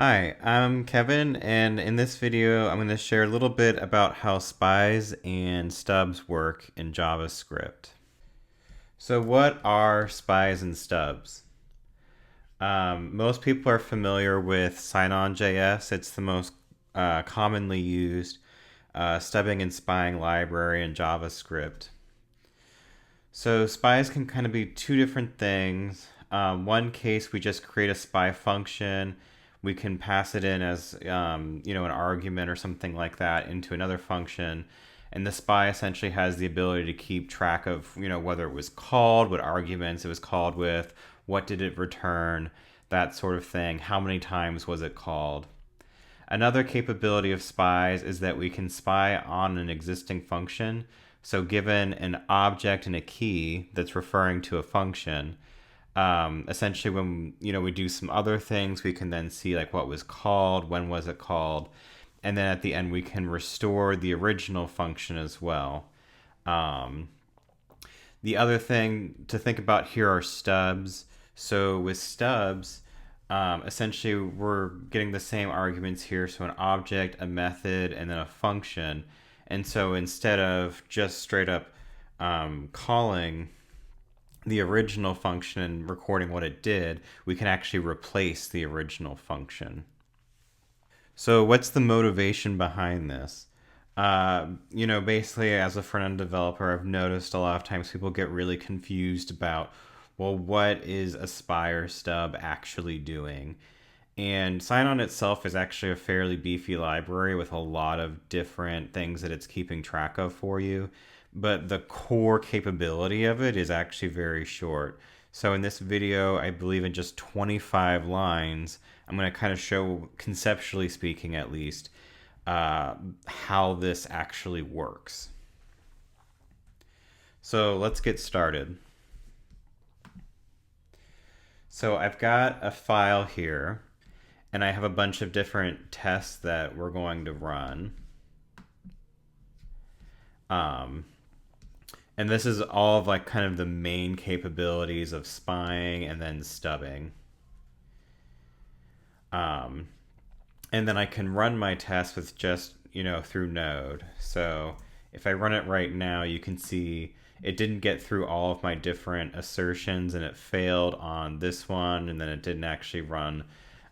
Hi, I'm Kevin, and in this video, I'm going to share a little bit about how spies and stubs work in JavaScript. So, what are spies and stubs? Most people are familiar with sign-on.js. It's the most commonly used stubbing and spying library in JavaScript. So, spies can kind of be two different things. One case, we just create a spy function. We can pass it in as an argument or something like that into another function, and the spy essentially has the ability to keep track of whether it was called, what arguments it was called with, what did it return, that sort of thing. How many times was it called? Another capability of spies is that we can spy on an existing function. So, given an object and a key that's referring to a function, essentially when we do some other things, we can then see like what was called, when was it called, and then at the end we can restore the original function as well. Um, the other thing to think about here are stubs. So with stubs, essentially we're getting the same arguments here. So an object, a method, and then a function. And so instead of just straight up calling the original function and recording what it did, we can actually replace the original function. So what's the motivation behind this? Basically, as a front-end developer, I've noticed a lot of times people get really confused about, well, what is a spy or stub actually doing? And Sign-On itself is actually a fairly beefy library with a lot of different things that it's keeping track of for you. But the core capability of it is actually very short. So in this video, I believe in just 25 lines, I'm going to kind of show, conceptually speaking at least, how this actually works. So let's get started. So I've got a file here, and I have a bunch of different tests that we're going to run. And this is all of like kind of the main capabilities of spying and then stubbing. And then I can run my test with just, through Node. So if I run it right now, you can see it didn't get through all of my different assertions, and it failed on this one, and then it didn't actually run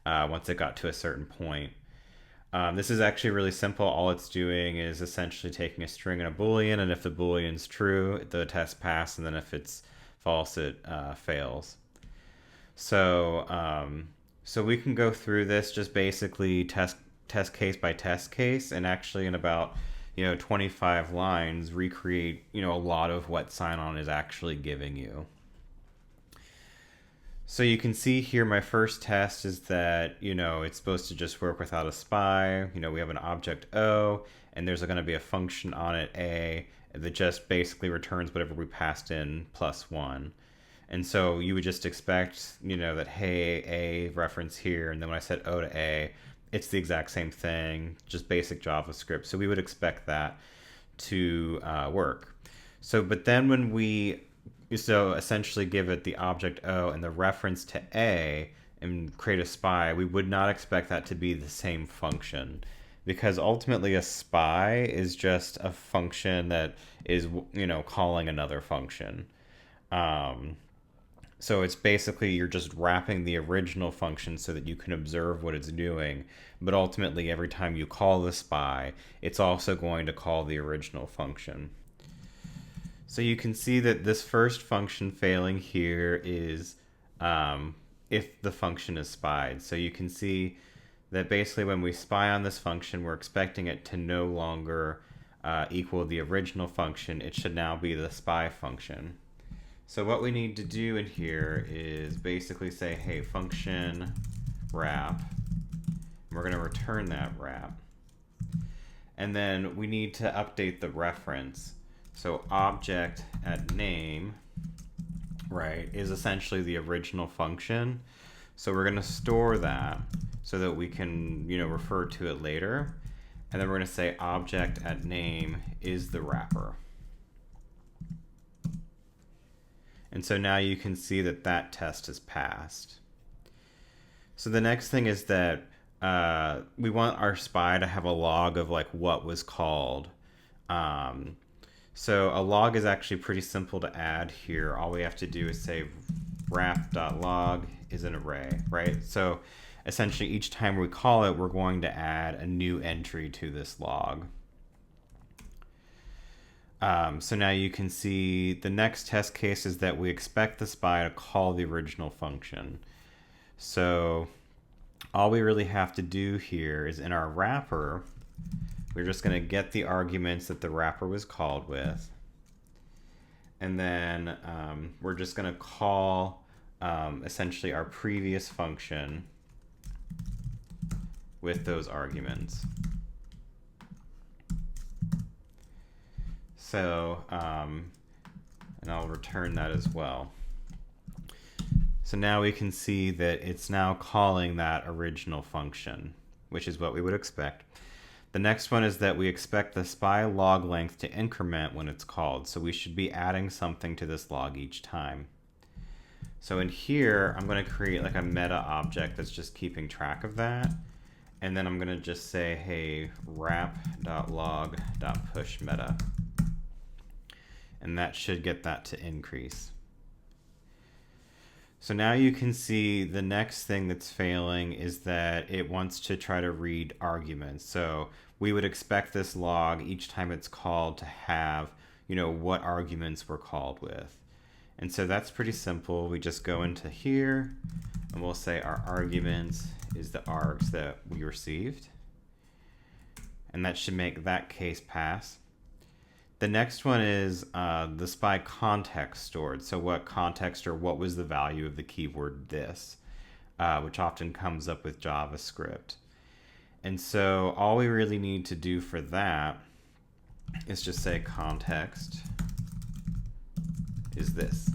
once it got to a certain point. This is actually really simple. All it's doing is essentially taking a string and a boolean, and if the boolean's true, the test passes, and then if it's false, it fails. So we can go through this just basically test case by test case, and actually in about 25 lines recreate a lot of what sign-on is actually giving you. So you can see here my first test is that, it's supposed to just work without a spy. We have an object O, and there's going to be a function on it A that just basically returns whatever we passed in plus 1. And so you would just expect, that hey, A reference here, and then when I said O to A, it's the exact same thing, just basic JavaScript. So we would expect that to work. But then when we essentially give it the object O and the reference to A and create a spy, we would not expect that to be the same function, because ultimately a spy is just a function that is calling another function. So it's basically you're just wrapping the original function so that you can observe what it's doing, but ultimately every time you call the spy, it's also going to call the original function. So you can see that this first function failing here is if the function is spied. So you can see that basically when we spy on this function, we're expecting it to no longer equal the original function. It should now be the spy function. So what we need to do in here is basically say, hey, function wrap. And we're going to return that wrap. And then we need to update the reference. So object at name, right, is essentially the original function. So we're going to store that so that we can, refer to it later. And then we're going to say object at name is the wrapper. And so now you can see that that test is passed. So the next thing is that we want our spy to have a log of like what was called. So a log is actually pretty simple to add here. All we have to do is say wrap.log is an array, right? So essentially each time we call it, we're going to add a new entry to this log. So now you can see the next test case is that we expect the spy to call the original function. So all we really have to do here is in our wrapper, we're just going to get the arguments that the wrapper was called with. And then we're just going to call essentially our previous function with those arguments. So, and I'll return that as well. So now we can see that it's now calling that original function, which is what we would expect. The next one is that we expect the spy log length to increment when it's called. So we should be adding something to this log each time. So in here, I'm going to create like a meta object that's just keeping track of that. And then I'm going to just say, hey, wrap.log.push meta. And that should get that to increase. So now you can see the next thing that's failing is that it wants to try to read arguments. So we would expect this log each time it's called to have, what arguments were called with. And so that's pretty simple. We just go into here and we'll say our arguments is the args that we received. And that should make that case pass. The next one is the spy context stored. So what context or what was the value of the keyword this, which often comes up with JavaScript. And so all we really need to do for that is just say context is this.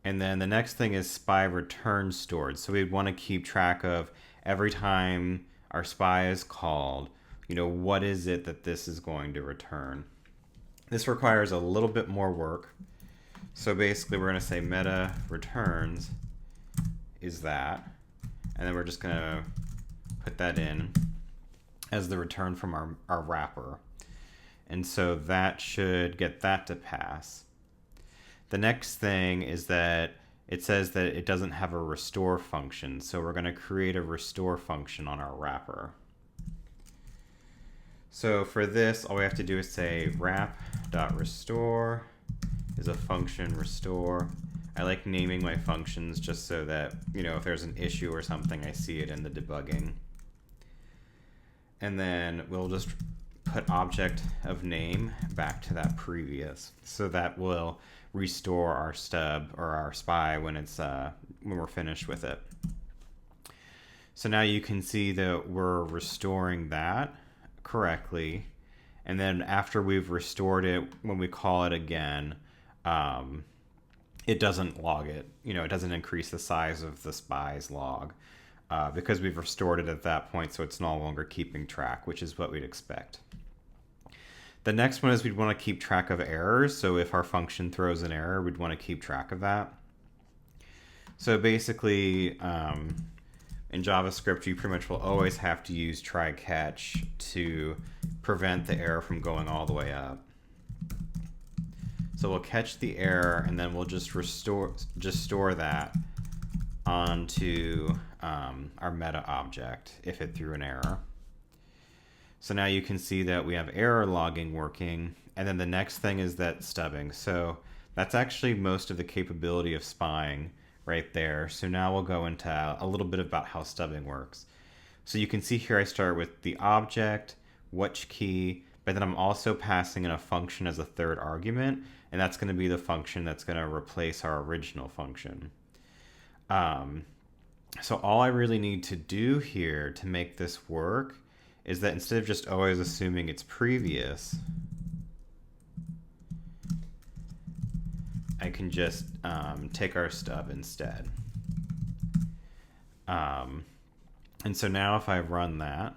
And then the next thing is spy return stored. So we'd want to keep track of every time our spy is called, what is it that this is going to return? This requires a little bit more work. So basically we're going to say meta returns is that, and then we're just going to put that in as the return from our wrapper. And so that should get that to pass. The next thing is that it says that it doesn't have a restore function. So we're going to create a restore function on our wrapper. So for this, all we have to do is say wrap.restore is a function restore. I like naming my functions just so that, if there's an issue or something, I see it in the debugging. And then we'll just put object of name back to that previous. So that will restore our stub or our spy when we're finished with it. So now you can see that we're restoring that correctly, and then after we've restored it, when we call it again, it doesn't log it. It doesn't increase the size of the spy's log because we've restored it at that point, so it's no longer keeping track, which is what we'd expect. The next one is we'd want to keep track of errors. So if our function throws an error, we'd want to keep track of that. So basically, in JavaScript, you pretty much will always have to use try catch to prevent the error from going all the way up. So we'll catch the error and then we'll just store that onto our meta object if it threw an error. So now you can see that we have error logging working, and then the next thing is that stubbing. So that's actually most of the capability of spying right there. So now we'll go into a little bit about how stubbing works. So you can see here I start with the object, which key, but then I'm also passing in a function as a third argument, and that's going to be the function that's going to replace our original function. So all I really need to do here to make this work is that instead of just always assuming it's previous, I can just take our stub instead. And so now if I run that,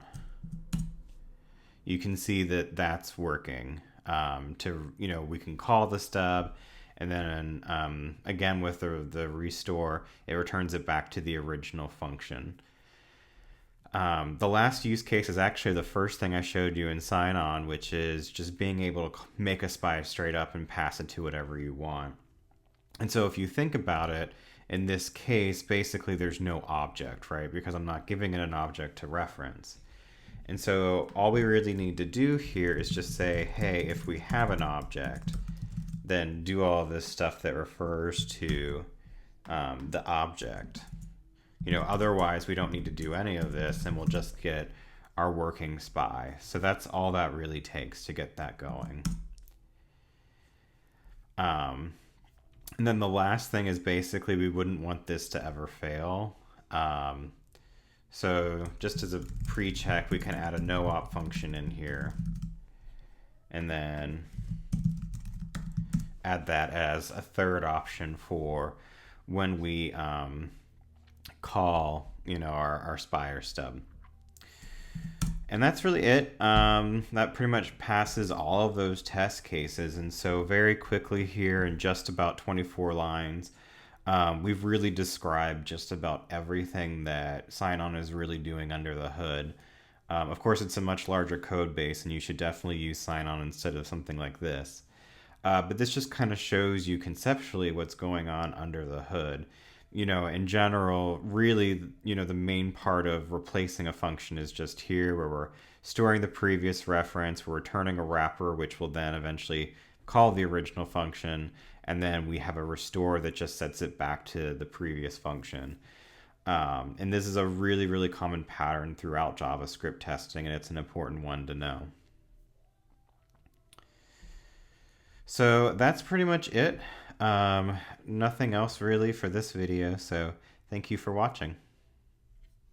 you can see that that's working. We can call the stub, And then again with the restore, it returns it back to the original function. The last use case is actually the first thing I showed you in sign on, which is just being able to make a spy straight up and pass it to whatever you want. And so if you think about it, in this case, basically there's no object, right? Because I'm not giving it an object to reference. And so all we really need to do here is just say, hey, if we have an object, then do all this stuff that refers to the object. Otherwise we don't need to do any of this, and we'll just get our working spy. So that's all that really takes to get that going. And then the last thing is basically we wouldn't want this to ever fail. So just as a pre-check, we can add a no-op function in here, and then add that as a third option for when we call our spy or stub. And that's really it. That pretty much passes all of those test cases. And so very quickly here, in just about 24 lines, we've really described just about everything that sign-on is really doing under the hood. Of course, it's a much larger code base, and you should definitely use sign-on instead of something like this. But this just kind of shows you conceptually what's going on under the hood. In general, really, the main part of replacing a function is just here, where we're storing the previous reference, we're returning a wrapper, which will then eventually call the original function, and then we have a restore that just sets it back to the previous function. And this is a really, really common pattern throughout JavaScript testing, and it's an important one to know. So that's pretty much it. Nothing else really for this video, so thank you for watching.